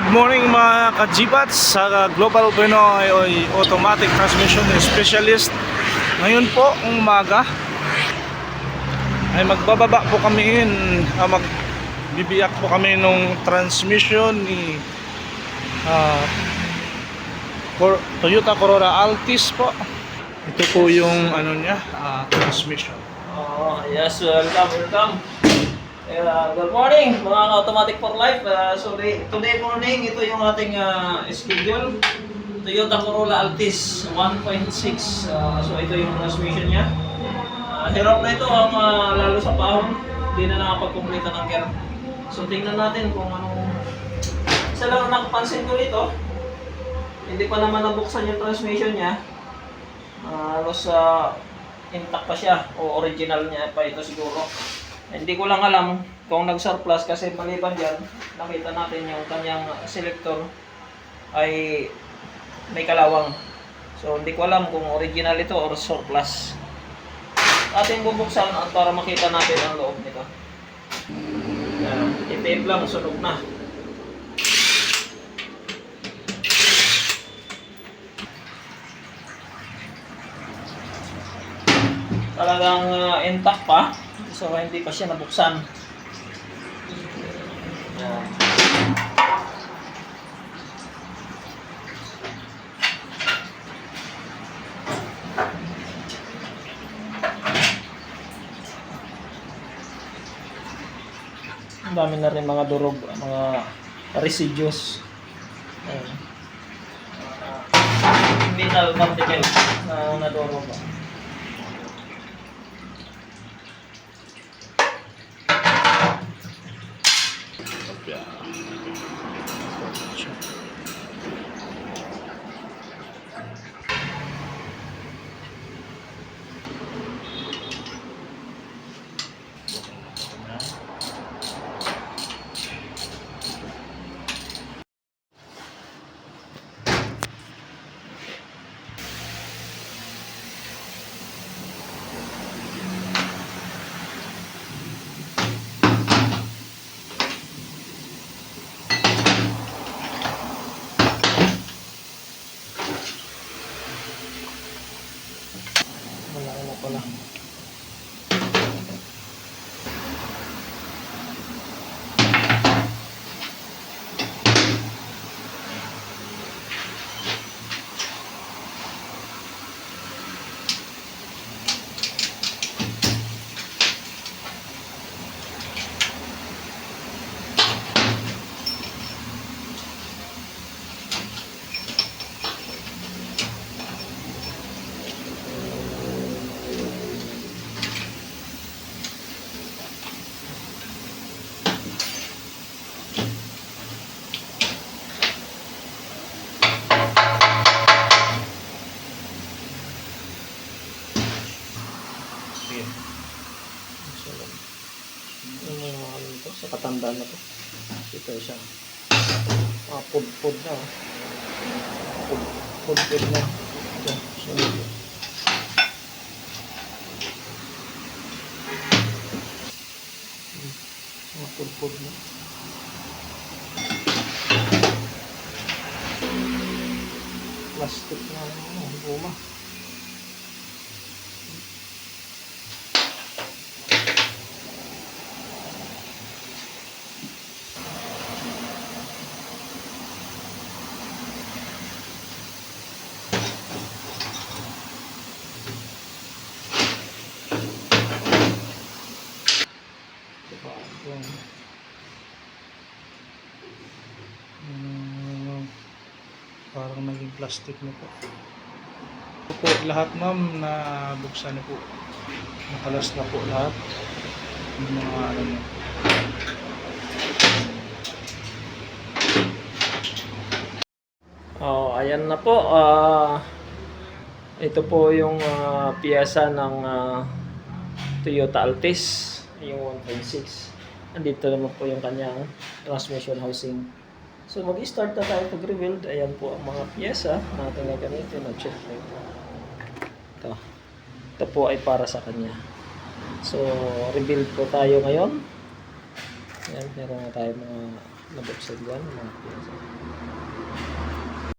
Good morning mga kajibats sa Global Pinoy Automatic Transmission Specialist. Ngayon po ang umaga ay magbababa po kami magbibiyak po kami nung transmission ni Toyota Corolla Altis po. Ito po yung ano niya, transmission. Yes, welcome. Good morning mga automatic for life. Today morning, ito yung ating schedule. Toyota Corolla Altis 1.6. So ito yung transmission niya. Hirap na ito ang lalo sa pahon. Hindi na nakapag-complete ng gear. So tingnan natin kung anong... Isa lang nakapansin ko rito. Hindi pa naman nabuksan yung transmission niya. Halos intact pa siya o original niya pa ito siguro. Hindi ko lang alam kung nag-surplus kasi maliban dyan, nakita natin yung kanyang selector ay may kalawang. So hindi ko alam kung original ito or surplus. Ating bubuksan para makita natin ang loob nito. I-tape lang, sunog na. Talagang intact pa. So hindi pa siya nabuksan. Ang dami na rin mga durog, mga residues. Metal particle na nadurog. Malaki na pala. Sa katandaan na to. Ito siya. Pud na. Pud na. Ito. Sunod. Pud na. Plastic na. Goma. Parang naging plastic na po. Ito po lahat ma'am na buksan na po. Nakalas na po lahat. Yung mga ano na. Ayan na po. Ito po yung piyesa ng Toyota Altis, yung 1.6. Andito naman po yung kanyang transmission housing. So mag-start na tayo pag-rebuild. Ayan po ang mga piyesa natin na ganito. Check ito. Ito po ay para sa kanya. So rebuild po tayo ngayon. Ayan, meron na tayo mga Nabuksan dyan. Mga pinsan.